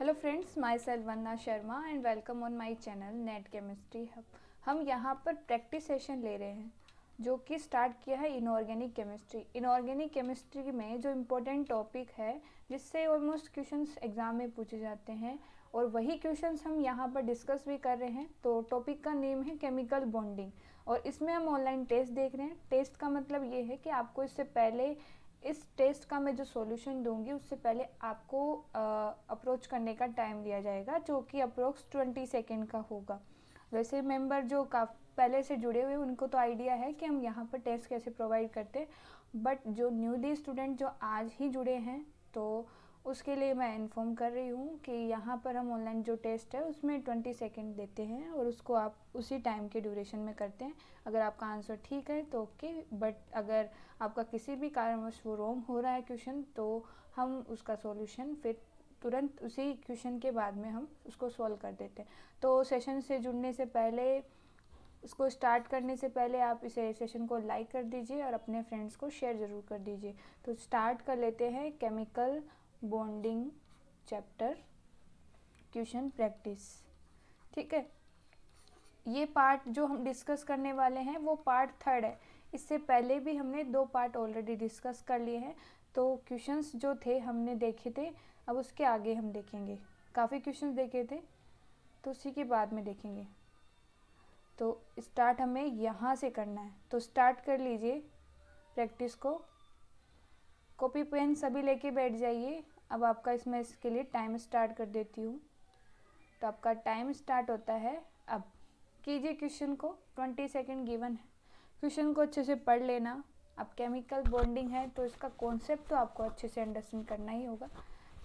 Hello friends, my self Vandana Sharma and welcome on my channel net chemistry hub. हम यहाँ पर practice session ले रहे हैं जो कि स्टार्ट किया है इनऑर्गेनिक केमिस्ट्री। इनऑर्गेनिक केमिस्ट्री में जो इम्पोर्टेंट टॉपिक है जिससे ऑलमोस्ट क्वेश्चंस एग्जाम में पूछे जाते हैं और वही क्वेश्चंस हम यहाँ पर डिस्कस भी कर रहे हैं। तो टॉपिक का नेम है केमिकल बॉन्डिंग और इसमें हम ऑनलाइन टेस्ट देख रहे हैं। टेस्ट का मतलब ये है कि आपको इससे पहले इस टेस्ट का मैं जो सॉल्यूशन दूंगी उससे पहले आपको अप्रोच करने का टाइम दिया जाएगा जो कि अप्रोक्स 20 सेकेंड का होगा। वैसे मेंबर जो पहले से जुड़े हुए उनको तो आइडिया है कि हम यहाँ पर टेस्ट कैसे प्रोवाइड करते हैं, बट जो न्यूली स्टूडेंट जो आज ही जुड़े हैं तो उसके लिए मैं इन्फॉर्म कर रही हूँ कि यहाँ पर हम ऑनलाइन जो टेस्ट है उसमें 20 सेकेंड देते हैं और उसको आप उसी टाइम के ड्यूरेशन में करते हैं। अगर आपका आंसर ठीक है तो ओके, बट अगर आपका किसी भी कारणवश वो रॉन्ग हो रहा है क्वेश्चन तो हम उसका सॉल्यूशन फिर तुरंत उसी क्वेश्चन के बाद में हम उसको सॉल्व कर देते हैं। तो सेशन से जुड़ने से पहले, इसको स्टार्ट करने से पहले आप इसे सेशन को लाइक कर दीजिए और अपने फ्रेंड्स को शेयर ज़रूर कर दीजिए। तो स्टार्ट कर लेते हैं chemical bonding chapter question practice. ठीक है, ये पार्ट जो हम डिस्कस करने वाले हैं वो पार्ट 3 है। इससे पहले भी हमने 2 पार्ट ऑलरेडी डिस्कस कर लिए हैं। तो क्वेश्चंस जो थे हमने देखे थे, अब उसके आगे हम देखेंगे। काफ़ी क्वेश्चंस देखे थे तो उसी के बाद में देखेंगे। तो स्टार्ट हमें यहाँ से करना है, तो स्टार्ट कर लीजिए प्रैक्टिस को। कॉपी पेन सभी लेके बैठ जाइए। अब आपका इसके लिए टाइम स्टार्ट कर देती हूँ। तो आपका टाइम स्टार्ट होता है अब। कीजिए क्वेश्चन को, 20 सेकेंड गिवन है। क्वेश्चन को अच्छे से पढ़ लेना। अब केमिकल बॉन्डिंग है तो इसका कॉन्सेप्ट तो आपको अच्छे से अंडरस्टैंड करना ही होगा।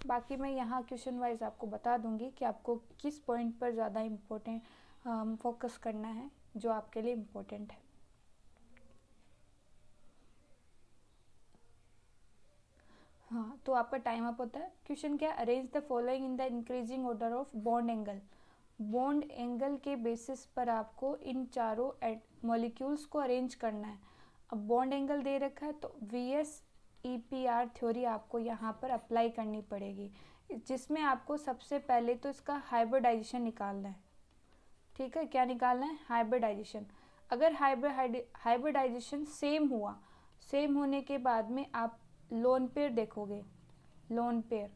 बाकी मैं यहाँ क्वेश्चन वाइज आपको बता दूंगी कि आपको किस पॉइंट पर ज़्यादा इम्पोर्टेंट फोकस करना है जो आपके लिए इम्पोर्टेंट है। हाँ, तो आपका टाइम अप होता है। क्वेश्चन क्या है? Arrange the following in the increasing order of bond angle. Bond angle के बेसिस पर आपको इन चारों मॉलिक्यूल्स को अरेंज करना है। अब बॉन्ड एंगल दे रखा है तो VSEPR थ्योरी आपको यहाँ पर अप्लाई करनी पड़ेगी, जिसमें आपको सबसे पहले तो इसका हाइब्रिडाइजेशन निकालना है। ठीक है, क्या निकालना है? हाइब्रिडाइजेशन। अगर हाइब्रिडाइजेशन सेम हुआ, सेम होने के बाद में आप लोन पेयर देखोगे। लोन पेयर,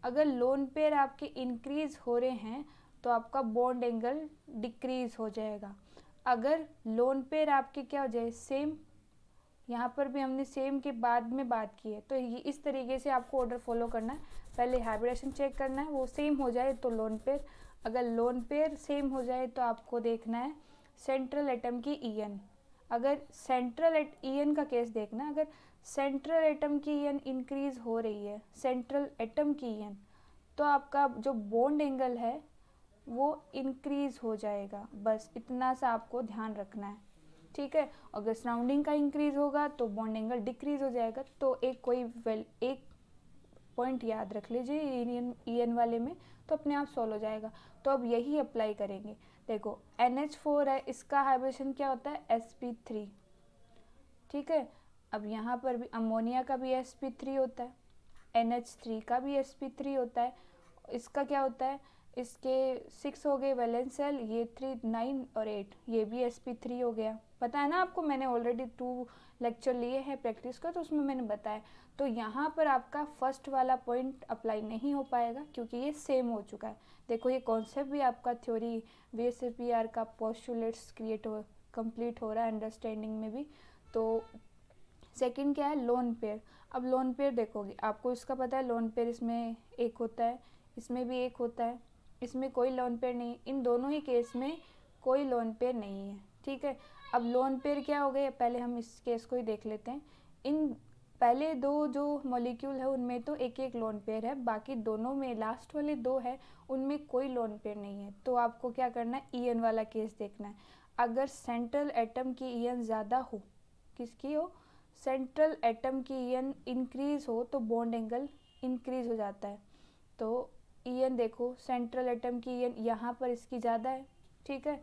अगर लोन पेयर आपके इंक्रीज हो रहे हैं तो आपका बॉन्ड एंगल डिक्रीज हो जाएगा। अगर लोन पेयर आपके क्या हो जाए? सेम। यहाँ पर भी हमने सेम के बाद में बात की है, तो ये इस तरीके से आपको ऑर्डर फॉलो करना है। पहले हाइब्रिडेशन चेक करना है, वो सेम हो जाए तो लोन पेयर। अगर लोन पेयर सेम हो जाए तो आपको देखना है सेंट्रल एटम की EN। अगर सेंट्रल EN का केस देखना, अगर सेंट्रल एटम की EN इंक्रीज हो रही है, सेंट्रल एटम की EN, तो आपका जो बॉन्ड एंगल है वो इंक्रीज हो जाएगा। बस इतना सा आपको ध्यान रखना है। ठीक है, अगर सराउंडिंग का इंक्रीज होगा तो बॉन्ड एंगल डिक्रीज हो जाएगा। तो एक पॉइंट याद रख लीजिए EN वाले में, तो अपने आप सॉल्व हो जाएगा। तो अब यही अप्लाई करेंगे। देखो NH4 है, इसका हाइब्रिडेशन क्या होता है? sp3। ठीक है, अब यहाँ पर भी अमोनिया का भी sp3 होता है, NH3 का भी sp3 होता है। इसका क्या होता है? इसके 6 हो गए वैलेंस सेल, ये 3 9 और 8, ये भी sp3 हो गया। पता है ना आपको, मैंने ऑलरेडी 2 लेक्चर लिए हैं प्रैक्टिस का, तो उसमें मैंने बताया। तो यहाँ पर आपका फर्स्ट वाला पॉइंट अप्लाई नहीं हो पाएगा क्योंकि ये सेम हो चुका है। देखो ये कॉन्सेप्ट भी आपका थ्योरी VSEPR का पोस्टुलेट्स कंप्लीट हो रहा है अंडरस्टैंडिंग में भी। तो सेकंड क्या है? Lone pair. अब लोन पेयर देखोगे, आपको इसका पता है लोन पेयर इसमें एक होता है, इसमें भी एक होता है, इसमें कोई लोन पेयर नहीं। इन दोनों ही केस में कोई लोन पेयर नहीं है। ठीक है, अब लोन पेयर क्या हो गए? पहले हम इस केस को ही देख लेते हैं। इन पहले 2 जो मॉलिक्यूल है उनमें तो एक एक लोन पेयर है, बाकी दोनों में लास्ट वाले 2 है उनमें कोई लोन पेयर नहीं है। तो आपको क्या करना है? EN वाला केस देखना है। अगर सेंट्रल एटम की EN ज़्यादा हो, किसकी हो? सेंट्रल एटम की EN इंक्रीज हो तो बॉन्ड एंगल इंक्रीज हो जाता है। तो EN देखो, सेंट्रल एटम की EN यहाँ पर इसकी ज़्यादा है। ठीक है,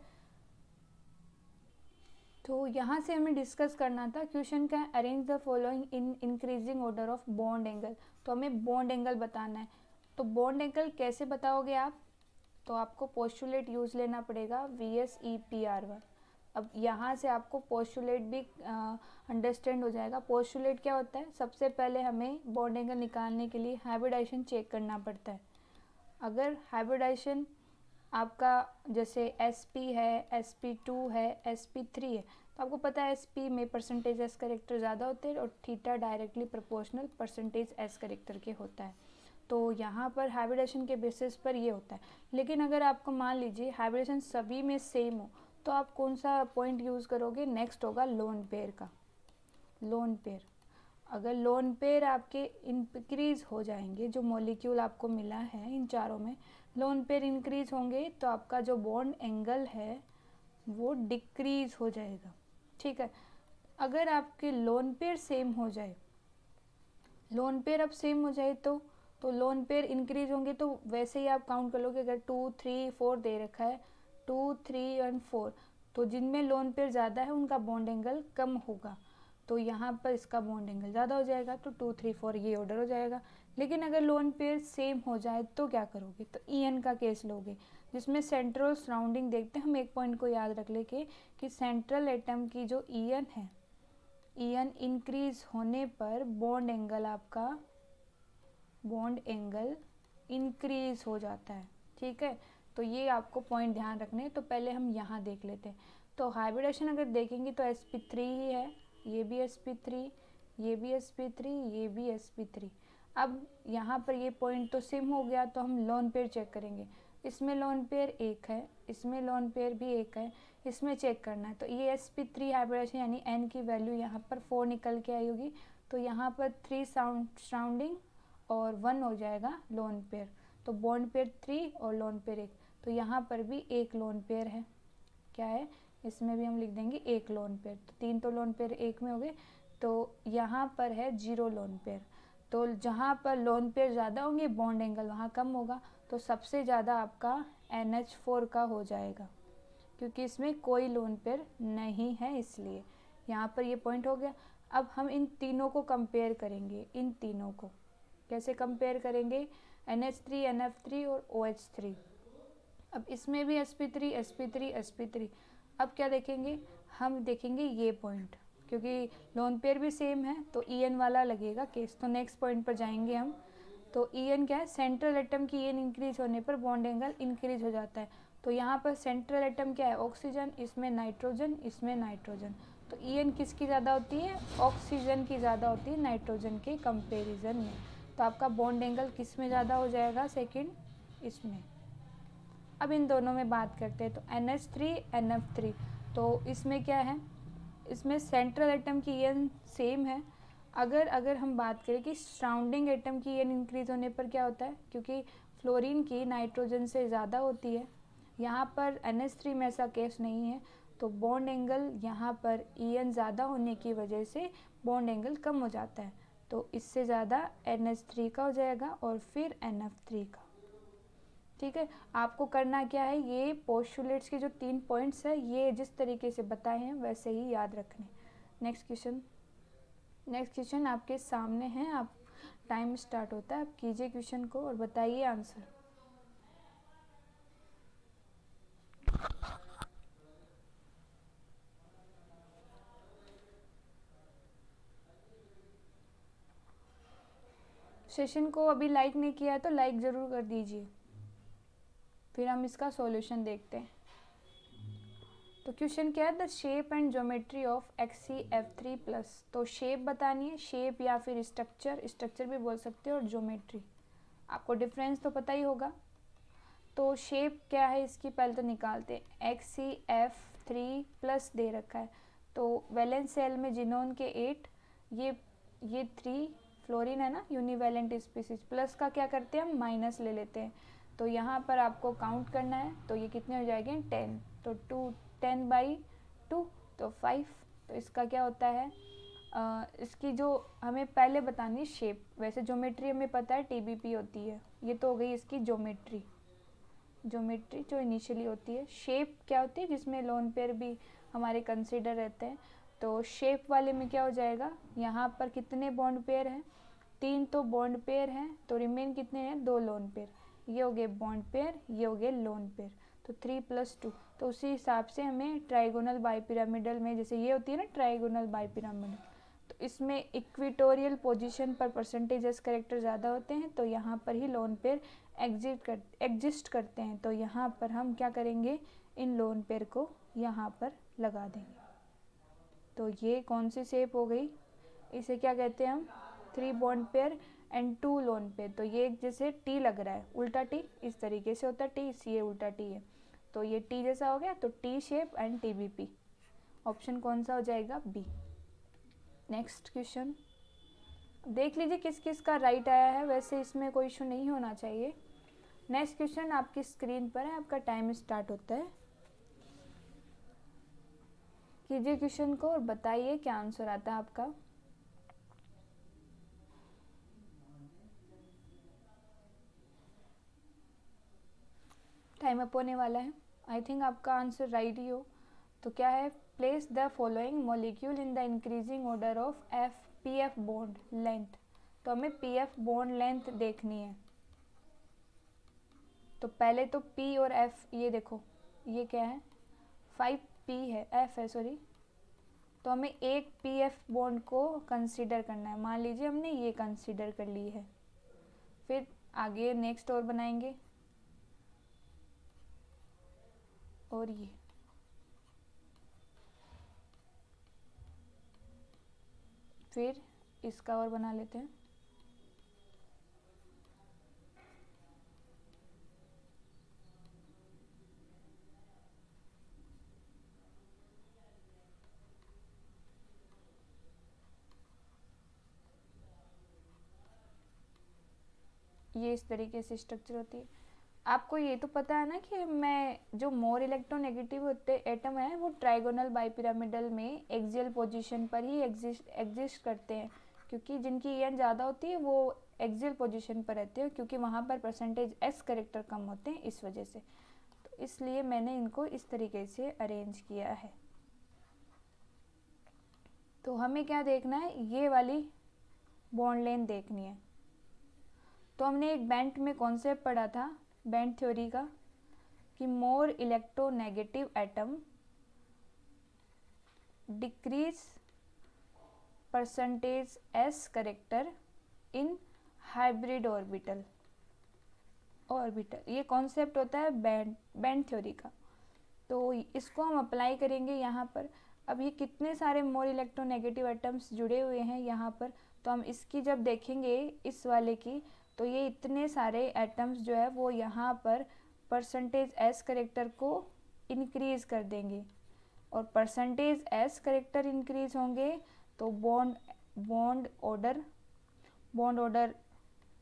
तो यहाँ से हमें डिस्कस करना था। क्वेश्चन का arrange the following in increasing order of bond angle. तो हमें बॉन्ड एंगल बताना है। तो बॉन्ड एंगल कैसे बताओगे आप? तो आपको पोस्टुलेट यूज़ लेना पड़ेगा VSEPR1। अब यहाँ से आपको पोस्टुलेट भी अंडरस्टैंड हो जाएगा। पोस्टुलेट क्या होता है? सबसे पहले हमें बॉन्ड एंगल निकालने के लिए हाइब्रिडाइजेशन चेक करना पड़ता है। अगर हाइब्रिडाइजेशन आपका जैसे SP है, SP2 है, SP3 है, तो आपको पता है SP में परसेंटेज S करेक्टर ज़्यादा होते हैं और theta directly proportional percentage S character के होता है। तो यहाँ पर हाइब्रिडेशन के बेसिस पर ये होता है। लेकिन अगर आपको मान लीजिए हाइब्रिडेशन सभी में सेम हो, तो आप कौन सा पॉइंट यूज़ करोगे? नेक्स्ट होगा लोन पेयर का। लोन पेयर, अगर लोन पेयर आपके इंक्रीज हो जाएंगे, जो मॉलिक्यूल आपको मिला है इन चारों में लोन पेयर इंक्रीज होंगे, तो आपका जो बॉन्ड एंगल है वो डिक्रीज हो जाएगा। ठीक है, अगर आपके लोन पेयर सेम हो जाए, लोन पेयर अब सेम हो जाए तो लोन पेयर इंक्रीज होंगे, तो वैसे ही आप काउंट कर लोगे। अगर 2, 3, 4 दे रखा है, 2, 3 और 4, तो जिनमें लोन पेयर ज़्यादा है उनका बॉन्ड एंगल कम होगा, तो यहाँ पर इसका बॉन्ड एंगल ज़्यादा हो जाएगा, तो 2, 3, 4 ये ऑर्डर हो जाएगा। लेकिन अगर लोन पेयर सेम हो जाए तो क्या करोगे? तो EN का केस लोगे, जिसमें सेंट्रल सराउंडिंग देखते हैं। हम एक पॉइंट को याद रख ले कि सेंट्रल एटम की जो EN है, EN इंक्रीज होने पर बॉन्ड एंगल आपका बॉन्ड एंगल इंक्रीज हो जाता है। ठीक है, तो ये आपको पॉइंट ध्यान रखने। तो पहले हम यहाँ देख लेते हैं। तो हाइब्रिडेशन अगर देखेंगे तो sp3 ही है, ये भी sp3, ये भी sp3, ये भी sp3। अब यहाँ पर ये पॉइंट तो सेम हो गया, तो हम लोन पेयर चेक करेंगे। इसमें लोन पेयर एक है, इसमें लोन पेयर भी एक है, इसमें चेक करना है। तो ये sp3 हाइब्रिडेशन यानी n की वैल्यू यहाँ पर 4 निकल के आई होगी, तो यहाँ पर 3 सराउंडिंग और 1 हो जाएगा लोन पेयर। तो बॉन्ड पेयर 3 और लोन पेयर 1, तो यहाँ पर भी एक लोन पेयर है। क्या है? इसमें भी हम लिख देंगे एक लोन पेयर। तो 3 तो लोन पेयर एक में हो गए, तो यहाँ पर है 0 लोन पेयर। तो जहाँ पर लोन पेयर ज़्यादा होंगे बॉन्ड एंगल वहाँ कम होगा, तो सबसे ज़्यादा आपका NH4 का हो जाएगा, क्योंकि इसमें कोई लोन पेयर नहीं है, इसलिए यहाँ पर ये पॉइंट हो गया। अब हम इन तीनों को कंपेयर करेंगे। इन तीनों को कैसे कंपेयर करेंगे? NH3, NF3 और OH3। अब इसमें भी sp3, sp3, sp3। अब क्या देखेंगे? हम देखेंगे ये पॉइंट, क्योंकि लोन पेयर भी सेम है तो EN वाला लगेगा केस। तो नेक्स्ट पॉइंट पर जाएंगे हम। तो EN क्या है? सेंट्रल एटम की EN इंक्रीज होने पर बॉन्ड एंगल इंक्रीज हो जाता है। तो यहाँ पर सेंट्रल एटम क्या है? ऑक्सीजन, इसमें नाइट्रोजन, इसमें नाइट्रोजन। तो EN किसकी ज़्यादा होती है? ऑक्सीजन की ज़्यादा होती है नाइट्रोजन के कंपेरिजन में। तो आपका बॉन्ड एंगल किस में ज़्यादा हो जाएगा? सेकंड, इसमें। अब इन दोनों में बात करते हैं। तो NH3, NF3, तो इसमें क्या है? इसमें सेंट्रल एटम की EN सेम है। अगर हम बात करें कि सराउंडिंग एटम की EN इंक्रीज होने पर क्या होता है, क्योंकि फ्लोरीन की नाइट्रोजन से ज़्यादा होती है, यहाँ पर NH3 में ऐसा केस नहीं है, तो बॉन्ड एंगल यहाँ पर EN ज़्यादा होने की वजह से बॉन्ड एंगल कम हो जाता है। तो इससे ज़्यादा NH3 का हो जाएगा और फिर NF3 का। ठीक है, आपको करना क्या है? ये पोस्टुलेट्स के जो 3 पॉइंट्स है, ये जिस तरीके से बताए हैं वैसे ही याद रखने। नेक्स्ट क्वेश्चन आपके सामने है। आप टाइम स्टार्ट होता है, आप कीजिए क्वेश्चन को और बताइए आंसर। सेशन को अभी लाइक नहीं किया है तो लाइक ज़रूर कर दीजिए, फिर हम इसका सॉल्यूशन देखते हैं। तो क्वेश्चन क्या है? The shape and geometry of XCF3+। तो शेप बतानी है, शेप या फिर स्ट्रक्चर भी बोल सकते हो, और ज्योमेट्री। आपको डिफरेंस तो पता ही होगा। तो शेप क्या है इसकी पहले तो निकालते हैं। XCF3+ दे रखा है, तो वैलेंस सेल में जिनोन के 8, ये 3 फ्लोरीन है ना, यूनिवैलेंट स्पीसीज। प्लस का क्या करते हैं हम? माइनस ले लेते हैं। तो यहाँ पर आपको काउंट करना है, तो ये कितने हो जाएंगे? 10। तो 10/2 तो 5। तो इसका क्या होता है? इसकी जो हमें पहले बतानी है शेप। वैसे ज्योमेट्री हमें पता है TBP होती है, ये तो हो गई इसकी ज्योमेट्री जो इनिशियली होती है। शेप क्या होती है? जिसमें लोन पेयर भी हमारे कंसीडर रहते हैं। तो शेप वाले में क्या हो जाएगा? यहाँ पर कितने बॉन्ड पेयर हैं? 3 तो बॉन्ड पेयर हैं, तो रिमेन कितने हैं, 2 लोन पेयर। ये हो गए बॉन्ड पेयर, ये हो गए लोन पेयर, तो 3 + 2। तो उसी हिसाब से हमें ट्राइगोनल बाइपिरामिडल में, जैसे ये होती है ना ट्राइगोनल बाइपिरामिडल, तो इसमें इक्वेटोरियल पोजीशन पर परसेंटेज एस करेक्टर ज़्यादा होते हैं, तो यहाँ पर ही लोन पेयर एग्जिस्ट करते हैं। तो यहाँ पर हम क्या करेंगे, इन लोन पेयर को यहाँ पर लगा देंगे। तो ये कौन सी शेप हो गई, इसे क्या कहते हैं हम, 3 bond pair and 2 lone pair. तो ये जैसे टी लग रहा है, उल्टा टी इस तरीके से होता है टी, ये उल्टा टी है, तो ये टी जैसा हो गया, तो T shape and TBP। Option कौन सा हो जाएगा, बी। नेक्स्ट क्वेश्चन देख लीजिए किस किस का राइट आया है, वैसे इसमें कोई इशू नहीं होना चाहिए। नेक्स्ट क्वेश्चन आपकी स्क्रीन पर है, आपका टाइम स्टार्ट होता है। कीजिए क्वेश्चन को और बताइए क्या आंसर आता है आपका। टाइम अप होने वाला है। आई थिंक आपका आंसर राइट ही हो। तो क्या है, place the following molecule in the increasing order of PF bond length. तो हमें PF बॉन्ड लेंथ देखनी है। तो पहले तो P और F, ये देखो ये क्या है, 5P है, F है सॉरी। तो हमें एक PF बॉन्ड को कंसीडर करना है। मान लीजिए हमने ये कंसीडर कर ली है, फिर आगे नेक्स्ट और बनाएंगे, और ये फिर इसका और बना लेते हैं। ये इस तरीके से स्ट्रक्चर होती है। आपको ये तो पता है ना कि मैं जो मोर इलेक्ट्रोनेगेटिव होते एटम है वो ट्राइगोनल बाइपिरामिडल में एक्सियल पोजीशन पर ही एग्जिस्ट करते हैं, क्योंकि जिनकी EN ज़्यादा होती है वो एक्सियल पोजीशन पर रहते हैं, क्योंकि वहाँ पर परसेंटेज S करेक्टर कम होते हैं इस वजह से। तो इसलिए मैंने इनको इस तरीके से अरेंज किया है। तो हमें क्या देखना है, ये वाली बॉन्ड लेंथ देखनी है। तो हमने एक बेंट में कॉन्सेप्ट पढ़ा था, बेंट थ्योरी का, कि more electronegative atom decrease percentage S character in hybrid orbital. ये कॉन्सेप्ट होता है बेंट थ्योरी का। तो इसको हम अप्लाई करेंगे यहाँ पर। अब ये कितने सारे मोर इलेक्ट्रोनेगेटिव एटम्स जुड़े हुए हैं यहाँ पर, तो हम इसकी जब देखेंगे इस वाले की, तो ये इतने सारे एटम्स जो है वो यहाँ पर परसेंटेज S करेक्टर को इंक्रीज़ कर देंगे, और परसेंटेज S करेक्टर इंक्रीज़ होंगे तो बॉन्ड ऑर्डर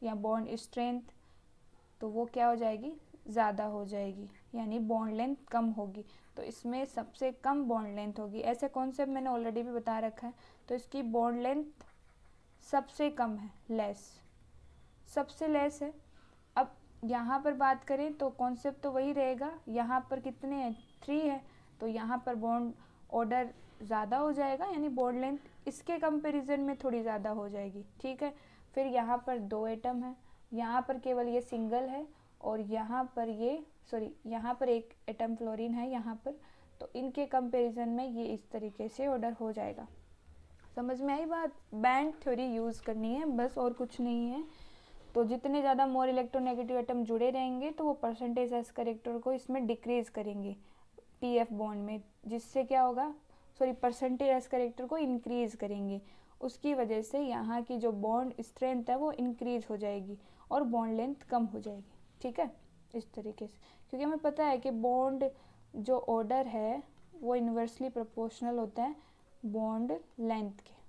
या बॉन्ड स्ट्रेंथ, तो वो क्या हो जाएगी, ज़्यादा हो जाएगी, यानी बॉन्ड लेंथ कम होगी। तो इसमें सबसे कम बॉन्ड लेंथ होगी। ऐसे कॉन्सेप्ट मैंने ऑलरेडी भी बता रखा है। तो इसकी बॉन्ड लेंथ सबसे कम है, सबसे लेस है। अब यहाँ पर बात करें तो कॉन्सेप्ट तो वही रहेगा। यहाँ पर कितने हैं, 3 है, तो यहाँ पर बॉन्ड ऑर्डर ज़्यादा हो जाएगा, यानी बॉन्ड लेंथ इसके कंपैरिजन में थोड़ी ज़्यादा हो जाएगी, ठीक है। फिर यहाँ पर 2 एटम है, यहाँ पर केवल ये सिंगल है, और यहाँ पर यहाँ पर एक एटम फ्लोरीन है यहाँ पर, तो इनके कंपैरिजन में ये इस तरीके से ऑर्डर हो जाएगा। समझ में आई बात। बैंड थ्योरी यूज़ करनी है बस, और कुछ नहीं है। तो जितने ज़्यादा मोर इलेक्ट्रोनेगेटिव एटम जुड़े रहेंगे तो वो परसेंटेज S करेक्टर को इसमें डिक्रीज़ करेंगे PF बॉन्ड में, जिससे क्या होगा, परसेंटेज S करेक्टर को इंक्रीज़ करेंगे। उसकी वजह से यहाँ की जो बॉन्ड स्ट्रेंथ है वो इंक्रीज़ हो जाएगी और बॉन्ड लेंथ कम हो जाएगी, ठीक है, इस तरीके से। क्योंकि हमें पता है कि बॉन्ड जो ऑर्डर है वो इन्वर्सली प्रोपोर्शनल होता है बॉन्ड लेंथ के,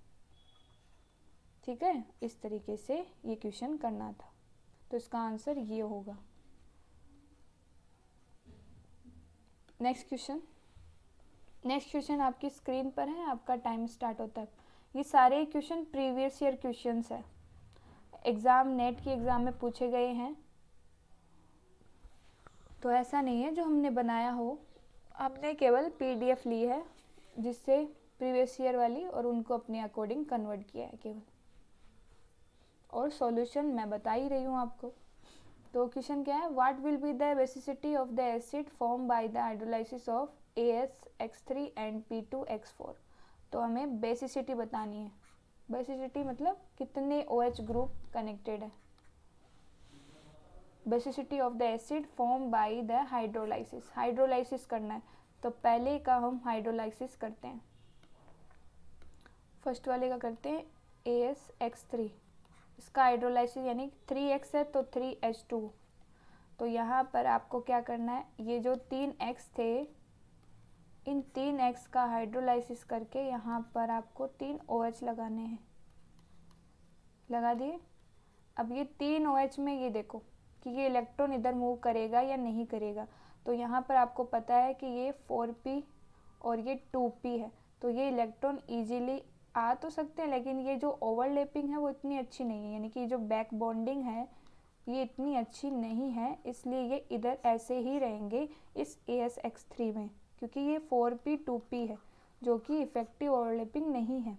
ठीक है। इस तरीके से ये क्वेश्चन करना था, तो इसका आंसर ये होगा। नेक्स्ट क्वेश्चन आपकी स्क्रीन पर है, आपका टाइम स्टार्ट होता है। ये सारे क्वेश्चन प्रीवियस ईयर क्वेश्चंस है, नेट के एग्ज़ाम में पूछे गए हैं। तो ऐसा नहीं है जो हमने बनाया हो, हमने केवल PDF ली है जिससे प्रीवियस ईयर वाली, और उनको अपने अकॉर्डिंग कन्वर्ट किया है केवल। और सॉल्यूशन मैं बता ही रही हूँ आपको। तो क्वेश्चन क्या है, what will be the basicity of the acid form by the hydrolysis of AsX3 and P2X4। तो हमें बेसिसिटी बतानी है। बेसिसिटी मतलब कितने OH ग्रुप कनेक्टेड है। Basicity of the acid form by the hydrolysis, hydrolysis करना है तो पहले का हम हाइड्रोलाइसिस करते हैं। फर्स्ट वाले का करते हैं AsX3, इसका हाइड्रोलाइसिस यानी 3x है तो 3H2। तो यहाँ पर आपको क्या करना है, ये जो 3x थे इन 3x का हाइड्रोलाइसिस करके यहाँ पर आपको 3 OH लगाने हैं। लगा दिए। अब ये 3 OH में ये देखो कि ये इलेक्ट्रॉन इधर मूव करेगा या नहीं करेगा। तो यहाँ पर आपको पता है कि ये 4p और ये 2p है, तो ये इलेक्ट्रॉन इजीली आ तो सकते हैं, लेकिन ये जो ओवरलैपिंग है वो इतनी अच्छी नहीं है, यानी कि जो बैक बॉन्डिंग है ये इतनी अच्छी नहीं है, इसलिए ये इधर ऐसे ही रहेंगे इस AsX3 में, क्योंकि ये 4p 2p है जो कि इफेक्टिव ओवरलैपिंग नहीं है।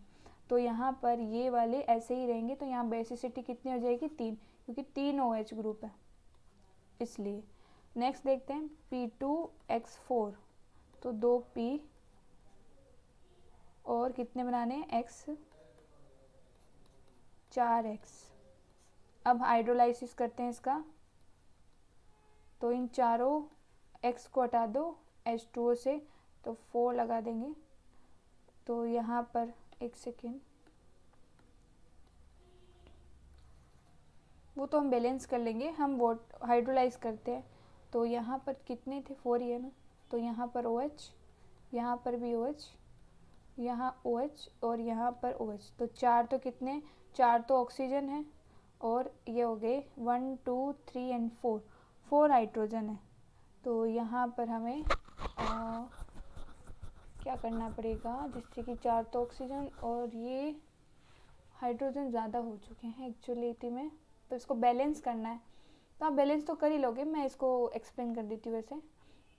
तो यहाँ पर ये वाले ऐसे ही रहेंगे। तो यहाँ बेसिसिटी कितनी हो जाएगी, 3, क्योंकि 3 OH ग्रुप है इसलिए। नेक्स्ट देखते हैं P2X4, तो 2p और कितने बनाने हैं, x, 4x। अब हाइड्रोलाइसिस करते हैं इसका, तो इन चारों x को हटा दो H2O से, तो 4 लगा देंगे। तो यहाँ पर एक सेकेंड, वो तो हम बैलेंस कर लेंगे, हम वो हाइड्रोलाइज करते हैं। तो यहाँ पर कितने थे, 4 ही है ना, तो यहाँ पर OH, यहाँ पर भी OH, यहाँ OH और यहाँ पर OH, तो 4 तो कितने, 4 तो ऑक्सीजन है और ये हो गए 1 2 3 एंड 4 हाइड्रोजन है। तो यहाँ पर हमें क्या करना पड़ेगा, जिससे कि 4 तो ऑक्सीजन और ये हाइड्रोजन ज़्यादा हो चुके हैं एक्चुअली में, तो इसको बैलेंस करना है। तो आप बैलेंस तो कर ही लोगे, मैं इसको एक्सप्लेन कर देती हूँ वैसे।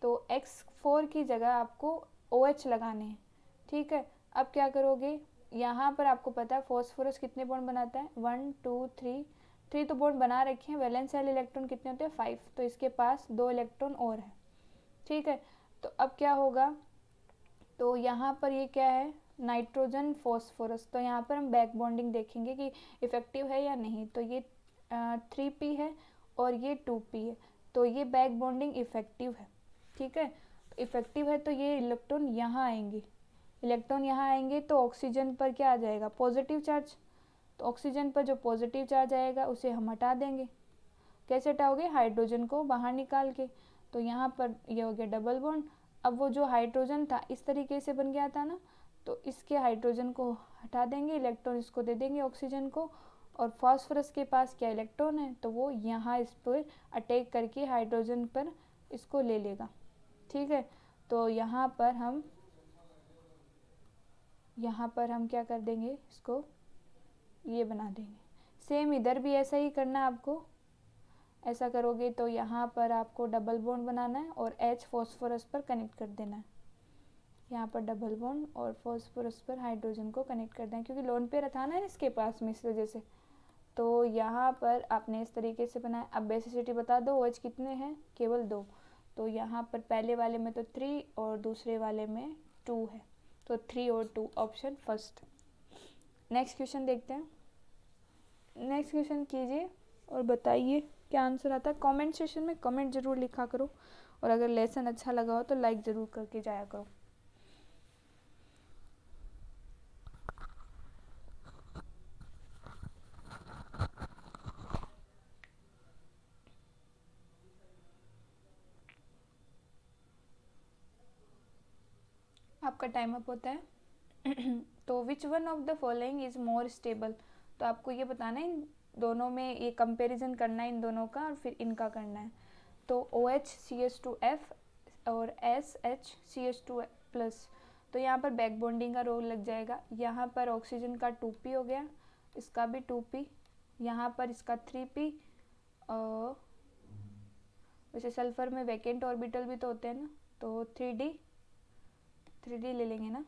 तो X4 की जगह आपको OH लगाने हैं, ठीक है। अब क्या करोगे, यहाँ पर आपको पता है फॉस्फोरस कितने बॉन्ड बनाता है, 1 2 3 तो बॉन्ड बना रखे हैं। वैलेंस वाले इलेक्ट्रॉन कितने होते हैं, 5, तो इसके पास 2 इलेक्ट्रॉन और है, ठीक है। तो अब क्या होगा, तो यहाँ पर ये क्या है, नाइट्रोजन फॉस्फोरस, तो यहाँ पर हम बैक बॉन्डिंग देखेंगे कि इफेक्टिव है या नहीं। तो ये 3p है और ये 2p है, तो ये बैक बॉन्डिंग इफेक्टिव है, ठीक है। इफेक्टिव है तो ये इलेक्ट्रॉन यहाँ आएंगे, इलेक्ट्रॉन यहाँ आएंगे तो ऑक्सीजन पर क्या आ जाएगा, पॉजिटिव चार्ज। तो ऑक्सीजन पर जो पॉजिटिव चार्ज आएगा उसे हम हटा देंगे। कैसे हटाओगे, हाइड्रोजन को बाहर निकाल के। तो यहाँ पर ये हो गया डबल बॉन्ड। अब वो जो हाइड्रोजन था इस तरीके से बन गया था ना, तो इसके हाइड्रोजन को हटा देंगे, इलेक्ट्रॉन इसको दे देंगे ऑक्सीजन को, और फास्फोरस के पास क्या इलेक्ट्रॉन है, तो वो यहाँ इस पर अटैक करके हाइड्रोजन पर इसको ले लेगा, ठीक है। तो यहाँ पर हम क्या कर देंगे, इसको ये बना देंगे। सेम इधर भी ऐसा ही करना है आपको। ऐसा करोगे तो यहाँ पर आपको डबल बॉन्ड बनाना है और H फॉस्फोरस पर कनेक्ट कर देना है। यहाँ पर डबल बॉन्ड और फॉस्फोरस पर हाइड्रोजन को कनेक्ट कर देना, क्योंकि लोन पेयर था ना इसके पास में, इस वजह से। तो यहाँ पर आपने इस तरीके से बनाया। अब बेसिसिटी बता दो, OH कितने हैं, केवल 2। तो यहाँ पर पहले वाले में तो 3 और दूसरे वाले में 2 है, तो 3 और 2 ऑप्शन फर्स्ट। नेक्स्ट क्वेश्चन देखते हैं। नेक्स्ट क्वेश्चन कीजिए और बताइए क्या आंसर आता है। कमेंट सेशन में कमेंट ज़रूर लिखा करो, और अगर लेसन अच्छा लगा हो तो लाइक ज़रूर करके जाया करो। आपका टाइम अप होता है। तो which one of the following is more stable, तो आपको ये बताना है, इन दोनों में ये कंपैरिजन करना है, इन दोनों का, और फिर इनका करना है। तो OH CH2F और SHCH2+, तो यहाँ पर बैक बॉन्डिंग का रोल लग जाएगा। यहाँ पर ऑक्सीजन का 2p हो गया, इसका भी 2p, यहाँ पर इसका 3p। वैसे सल्फर में वैकेंट ऑर्बिटल भी तो होते हैं ना, तो 3d ले लेंगे ना,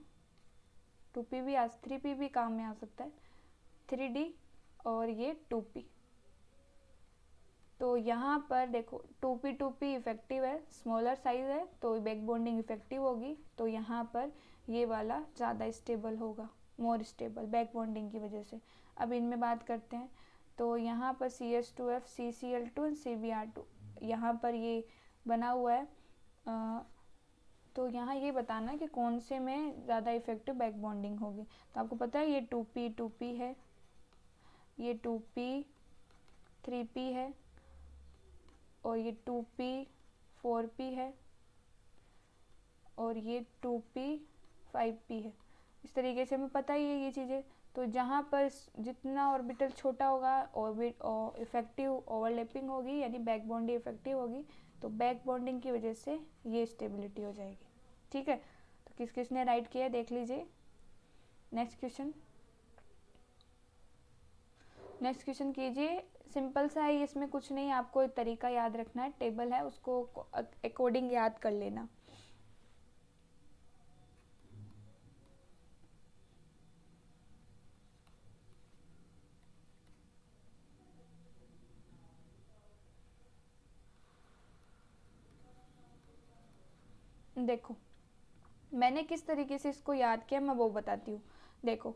2p भी 3p भी काम में आ सकता है, 3d और ये 2p। तो यहाँ पर देखो 2p इफेक्टिव है, स्मॉलर साइज है तो बैक बॉन्डिंग इफेक्टिव होगी, तो यहाँ पर ये वाला ज़्यादा स्टेबल होगा, मोर स्टेबल बैक बॉन्डिंग की वजह से। अब इनमें बात करते हैं, तो यहाँ पर CH2F CCl2 CBr2 यहाँ पर ये बना हुआ है। तो यहाँ ये बताना कि कौन से में ज़्यादा इफेक्टिव बैक बॉन्डिंग होगी। तो आपको पता है ये 2p है, ये 2p 3p है, और ये 2p 4p है, और ये 2p 5p है। इस तरीके से हमें पता ही है ये चीज़ें। तो जहाँ पर जितना ऑर्बिटल छोटा होगा ऑर्बिट इफेक्टिव ओवरलैपिंग होगी, यानी बैक बॉन्डिंग इफेक्टिव होगी, तो बैक बॉन्डिंग की वजह से ये स्टेबिलिटी हो जाएगी। ठीक है, तो किस किसने राइट किया देख लीजिए। नेक्स्ट क्वेश्चन कीजिए। सिंपल सा है, इसमें कुछ नहीं, आपको एक तरीका याद रखना है, टेबल है उसको अकॉर्डिंग याद कर लेना। देखो मैंने किस तरीके से इसको याद किया मैं वो बताती हूँ। देखो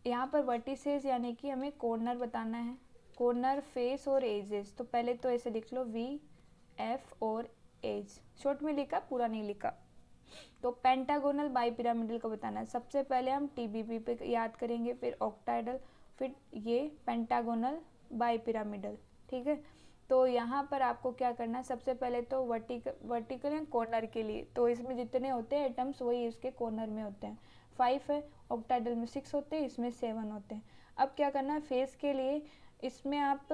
यहाँ पर वर्टिसेस यानी कि हमें कॉर्नर बताना है, कॉर्नर, फेस और एजेस। तो पहले तो ऐसे लिख लो VF और एज, शॉर्ट में लिखा, पूरा नहीं लिखा। तो पेंटागोनल बाई पिरामिडल का बताना है। सबसे पहले हम TBP पे याद करेंगे, फिर ऑक्टाइडल, फिर ये पेंटागोनल बाई पिरामिडल। ठीक है, तो यहाँ पर आपको क्या करना है, सबसे पहले तो वर्टिकल या कॉर्नर के लिए, तो इसमें जितने होते हैं एटम्स वही इसके कॉर्नर में होते हैं। 5 है, ऑक्टाइडल में 6 होते हैं, इसमें 7 होते हैं। अब क्या करना है फेस के लिए, इसमें आप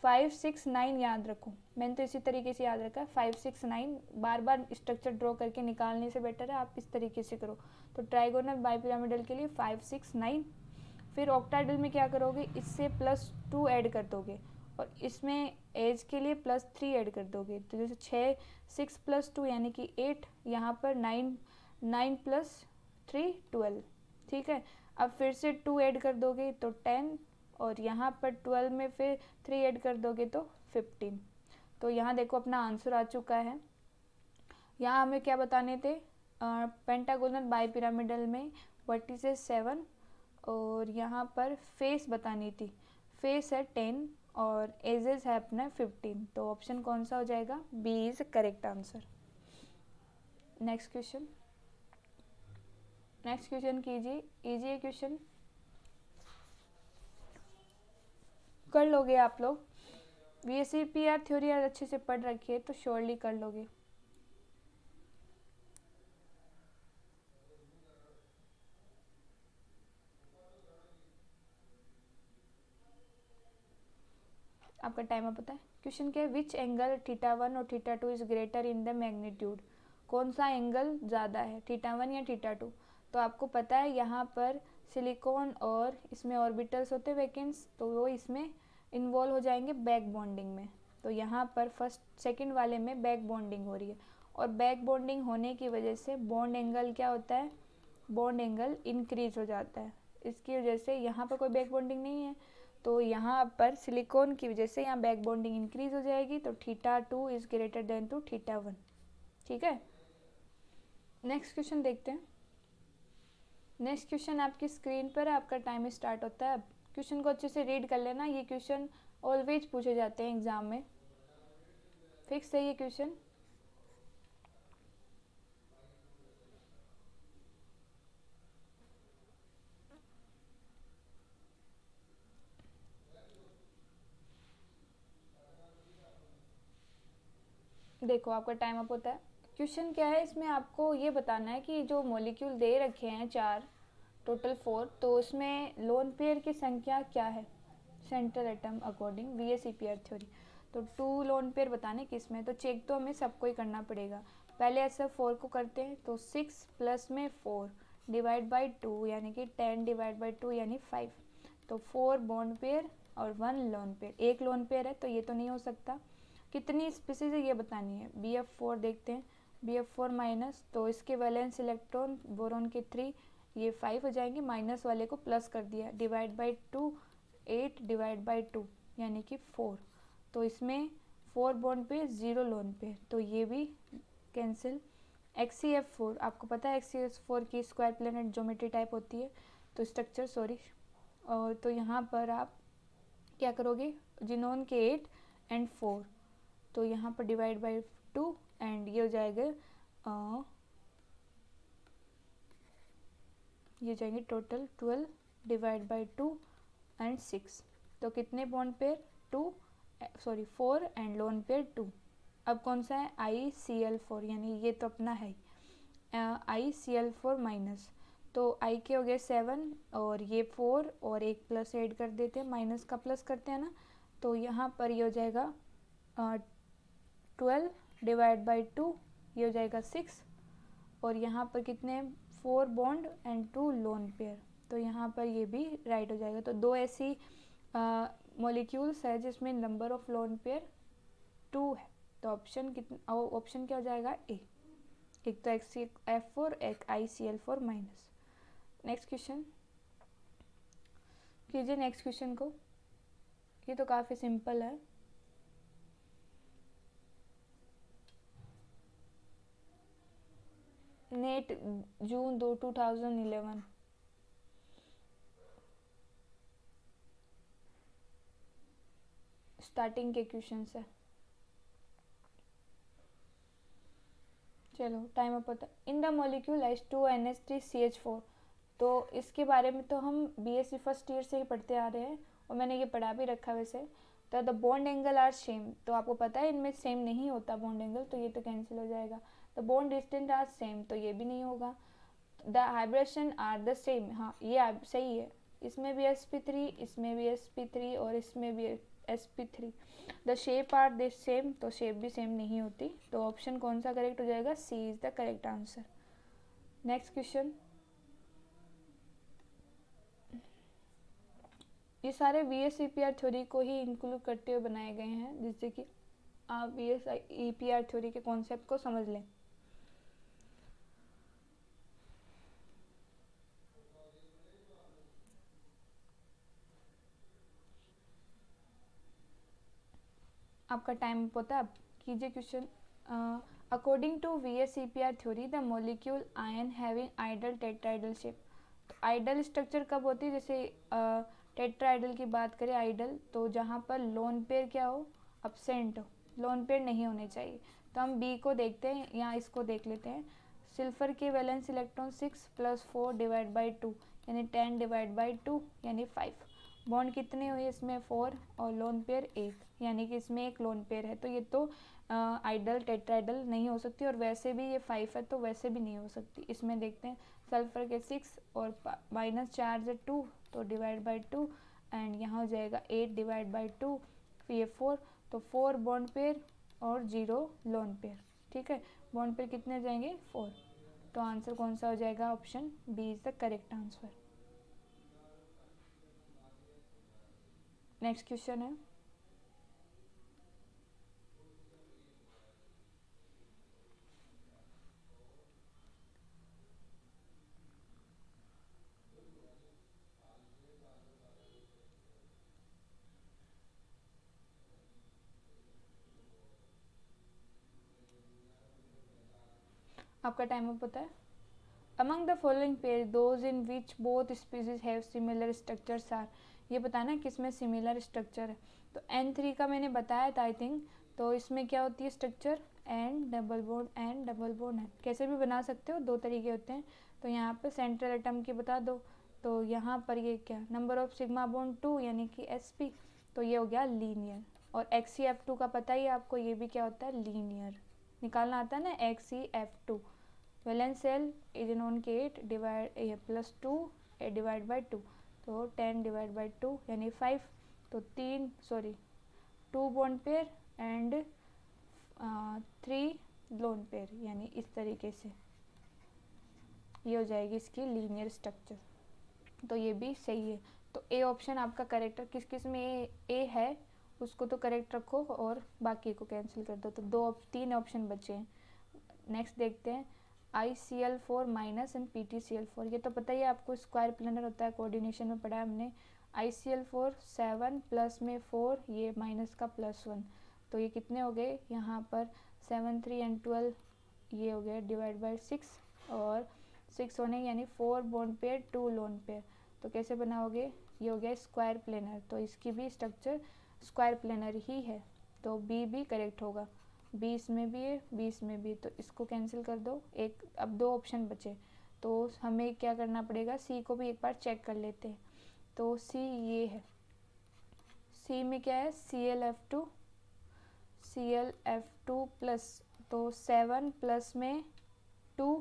5 6 9 याद रखो। मैंने तो इसी तरीके से याद रखा है 5 6 9, बार बार स्ट्रक्चर ड्रॉ करके निकालने से बेटर है आप इस तरीके से करो। तो ट्राइगोनल बाईपिरामिडल के लिए 5 6 9, फिर ऑक्टाइडल में क्या करोगे, इससे +2 ऐड कर दोगे, और इसमें एज के लिए +3 ऐड कर दोगे। तो जैसे 6 + 2 यानी कि 8, यहाँ पर 9 + 3 12। ठीक है, अब फिर से 2 ऐड कर दोगे तो 10, और यहाँ पर 12 में फिर 3 ऐड कर दोगे तो 15। तो यहाँ देखो अपना आंसर आ चुका है। यहाँ हमें क्या बताने थे, पेंटागोनल बाईपिरामिडल में वर्टिसेस 7, और यहाँ पर फेस बतानी थी, फेस है 10 और एजेस है अपना 15। तो ऑप्शन कौन सा हो जाएगा, B is correct answer. Next question कीजिए, इजी है क्वेश्चन, कर लोगे आप लोग। VSEPR थ्योरी आज अच्छे से पढ़ रखी है तो श्योरली कर लोगे। आपका टाइम अब पता है। क्वेश्चन क्या है, विच एंगल θ1 और θ2 is greater in the magnitude. कौन सा एंगल ज़्यादा है, θ1 या θ2। तो आपको पता है यहाँ पर सिलिकॉन और इसमें ऑर्बिटल्स होते हैं वैकेंट्स, तो वो इसमें इन्वॉल्व हो जाएंगे बैक बॉन्डिंग में। तो यहाँ पर फर्स्ट सेकंड वाले में बैक बॉन्डिंग हो रही है, और बैक बॉन्डिंग होने की वजह से बॉन्ड एंगल क्या होता है, बॉन्ड एंगल इंक्रीज हो जाता है। इसकी वजह से यहाँ पर कोई बैक बॉन्डिंग नहीं है, तो यहाँ पर सिलिकॉन की वजह से यहाँ बैक बॉन्डिंग इंक्रीज हो जाएगी, तो θ2 इज ग्रेटर देन टू θ1। ठीक है, नेक्स्ट क्वेश्चन देखते हैं। नेक्स्ट क्वेश्चन आपकी स्क्रीन पर है, आपका टाइम स्टार्ट होता है। अब क्वेश्चन को अच्छे से रीड कर लेना, ये क्वेश्चन ऑलवेज पूछे जाते हैं एग्जाम में, फिक्स है ये क्वेश्चन। देखो आपका टाइम अप होता है। क्वेश्चन क्या है, इसमें आपको ये बताना है कि जो मॉलिक्यूल दे रखे हैं 4, टोटल 4, तो उसमें लोन पेयर की संख्या क्या है central atom according VSEPR theory. तो 2 लोन पेयर बताने किस में, तो चेक तो हमें सबको ही करना पड़ेगा। पहले ऐसे 4 को करते हैं, तो 6 प्लस में 4 डिवाइड बाई 2 यानी कि 10 डिवाइड बाई 2 यानी 5। तो 4 बॉन्ड पेयर और 1 लोन पेयर, एक लोन पेयर है तो ये तो नहीं हो सकता। कितनी स्पीसीज है ये बतानी है। BF4 देखते हैं, BF4 माइनस, तो इसके वैलेंस इलेक्ट्रॉन बोरॉन के 3, ये 5 हो जाएंगे, माइनस वाले को प्लस कर दिया, डिवाइड बाई 2 8 डिवाइड बाई 2 यानी कि 4। तो इसमें 4 बॉन्ड पे 0 लोन पे, तो ये भी कैंसिल। HCF4 आपको पता है HCF4 की स्क्वायर प्लेनेट ज्योमेट्री टाइप होती है, तो स्ट्रक्चर सॉरी। और तो यहाँ पर आप क्या करोगे, जिनोन के 8 एंड 4, तो यहाँ पर डिवाइड बाई 2 एंड ये हो जाएगा ये जाएंगे टोटल 12 डिवाइड बाई 2 एंड 6। तो कितने bond pair 4 and lone pair 2। अब कौन सा है ICl4, यानी ये तो अपना है ICl4 माइनस, तो I के हो गए 7 और ये 4 और एक प्लस ऐड कर देते हैं, माइनस का प्लस करते हैं ना, तो यहाँ पर ये हो जाएगा 12 डिवाइड बाई 2, ये हो जाएगा 6। और यहाँ पर कितने 4 बॉन्ड एंड 2 लोन पेयर, तो यहाँ पर ये भी राइट हो जाएगा। तो दो ऐसी मॉलिक्यूल्स है जिसमें नंबर ऑफ लोन पेयर 2 है, तो ऑप्शन क्या हो जाएगा ए, एक तो HCF4 एक ICl4 माइनस। नेक्स्ट क्वेश्चन कीजिए, नेक्स्ट क्वेश्चन को, ये तो काफ़ी सिंपल है। नेट जून 2011 स्टार्टिंग के क्वेश्चन है। चलो टाइम अप होता है। इन द मॉलिक्यूल H2NH3CH4, तो इसके बारे में तो हम BSc फर्स्ट ईयर से ही पढ़ते आ रहे हैं और मैंने ये पढ़ा भी रखा वैसे। तो the bond angle are same, तो आपको पता है इनमें सेम नहीं होता बॉन्ड एंगल, तो ये तो कैंसिल हो जाएगा। The bond distance are same, तो ये भी नहीं होगा। The hybridisation are the same, हाँ ये सही है, इसमें भी sp3, इसमें भी sp3 और इसमें भी sp3। The shape are the same, तो शेप भी सेम नहीं होती, तो ऑप्शन कौन सा करेक्ट हो जाएगा, C is the correct answer. Next question, ये सारे VSEPR थ्योरी को ही इंक्लूड करते हुए बनाए गए हैं, जिससे कि आप VSEPR थ्योरी के कॉन्सेप्ट को समझ लें। आपका टाइम होता है, आप कीजिए question. According to VSEPR theory the molecule ion having ideal tetrahedral shape, तो आइडल स्ट्रक्चर कब होती है, जैसे टेट्राइडल की बात करें आइडल, तो जहाँ पर लोन पेयर क्या हो, अब्सेंट हो, लोन पेयर नहीं होने चाहिए। तो हम बी को देखते हैं या इसको देख लेते हैं। सिल्फर के वैलेंस इलेक्ट्रॉन 6 + 4 डिवाइड बाई 2 यानी 10 डिवाइड बाई 2 यानी 5। बॉन्ड कितने हुए इसमें 4 और लोन पेयर 1, यानी कि इसमें एक लोन पेयर है, तो ये तो आइडल टेट्राइडल नहीं हो सकती, और वैसे भी ये 5 है तो वैसे भी नहीं हो सकती। इसमें देखते हैं सल्फर के 6 और माइनस चार्ज है 2, तो डिवाइड बाई 2 एंड यहाँ हो जाएगा 8 डिवाइड बाई 2, फिर ये 4, तो 4 बॉन्ड पेयर और 0 लोन पेयर। ठीक है, बॉन्ड पेयर कितने जाएंगे 4, तो आंसर कौन सा हो जाएगा, option B is the correct answer. Next question है, आपका टाइम अप होता है। Among the following pair those in which both species have similar structures are, ये बताना किस में सिमिलर स्ट्रक्चर है। तो N3 का मैंने बताया था आई थिंक, तो इसमें क्या होती है स्ट्रक्चर एंड डबल बॉन्ड है, कैसे भी बना सकते हो, दो तरीके होते हैं। तो यहाँ पे सेंट्रल एटम की बता दो, तो यहाँ पर ये क्या नंबर ऑफ सिग्मा बॉन्ड 2 यानी कि sp, तो ये हो गया लीनियर। और HCF2 का पता ही आपको, ये भी क्या होता है लीनियर, निकालना आता है ना HCF2। Valence shell is non के 8 डिवाइड प्लस 2 डिवाइड बाई 2, तो 10 डिवाइड बाई 2 यानी 5, तो 2 bond pair and 3 lone pair, यानी इस तरीके से ये हो जाएगी इसकी लीनियर स्ट्रक्चर, तो ये भी सही है। तो ए ऑप्शन आपका करेक्ट, किस किस में ए है उसको तो करेक्ट रखो और बाकी को कैंसिल कर दो, तो 3 ऑप्शन बचे हैं। नेक्स्ट देखते हैं ICl4 माइनस एंड PTCl4, ये तो पता ही है आपको, स्क्वायर प्लेनर होता है, कोऑर्डिनेशन में पढ़ा है हमने। ICl4 7 प्लस में 4, ये माइनस का +1, तो ये कितने हो गए यहाँ पर 7 3 एंड 12, ये हो गया डिवाइड बाय 6, और 6 होने यानी 4 बॉन्ड पेयर 2 लोन पेयर, तो कैसे बनाओगे, ये हो गया स्क्वायर प्लेनर, तो इसकी भी स्ट्रक्चर स्क्वायर प्लेनर ही है, तो बी भी करेक्ट होगा। 20 में भी है, 20 में भी, तो इसको कैंसिल कर दो। एक अब 2 ऑप्शन बचे, तो हमें क्या करना पड़ेगा, सी को भी एक बार चेक कर लेते हैं। तो सी ये है, सी में क्या है Cl Cl प्लस, तो 7 प्लस में 2,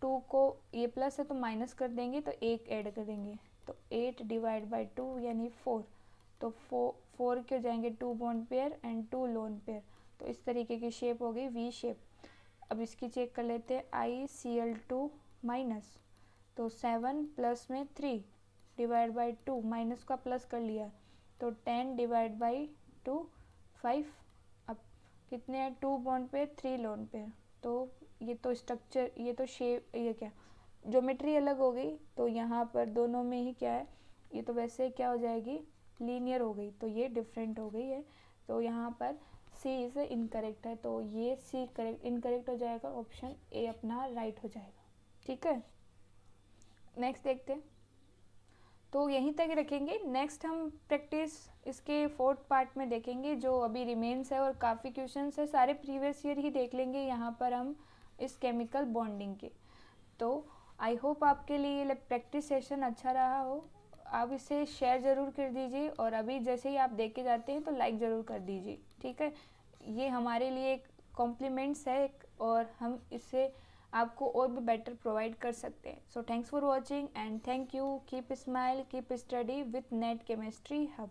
2 को ये प्लस है तो माइनस कर देंगे, तो 1 ऐड कर देंगे, तो 8 डिवाइड बाई 2 यानी 4, तो 4 क्यों जाएंगे 2 bond pair and 2 lone pair, तो इस तरीके की शेप हो गई वी शेप। अब इसकी चेक कर लेते हैं, ICl2 माइनस, तो 7 प्लस में 3 डिवाइड बाई 2, माइनस का प्लस कर लिया, तो 10 डिवाइड बाई 2 5, अब कितने हैं 2 बॉन्ड पेयर 3 लोन पेयर, तो ये तो स्ट्रक्चर, ये तो शेप, ये क्या ज्योमेट्री अलग हो गई, तो यहाँ पर दोनों में ही क्या है, ये तो वैसे क्या हो जाएगी लीनियर हो गई, तो ये डिफरेंट हो गई है, तो यहाँ पर सी इज इनकरेक्ट है, तो ये सी करेक्ट इनकरेक्ट हो जाएगा, ऑप्शन ए अपना राइट हो जाएगा। ठीक है, नेक्स्ट देखते हैं, तो यहीं तक रखेंगे। नेक्स्ट हम प्रैक्टिस इसके 4th पार्ट में देखेंगे, जो अभी रिमेन्स है और काफ़ी क्वेश्चंस है, सारे प्रीवियस ईयर ही देख लेंगे यहाँ पर हम इस केमिकल बॉन्डिंग के। तो आई होप आपके लिए ये प्रैक्टिस सेशन अच्छा रहा हो, आप इसे शेयर ज़रूर कर दीजिए, और अभी जैसे ही आप देख के जाते हैं तो लाइक ज़रूर कर दीजिए। ठीक है, ये हमारे लिए एक कॉम्प्लीमेंट्स है और हम इससे आपको और भी बेटर प्रोवाइड कर सकते हैं। So thanks for watching and thank you, keep smile, keep study with net chemistry hub.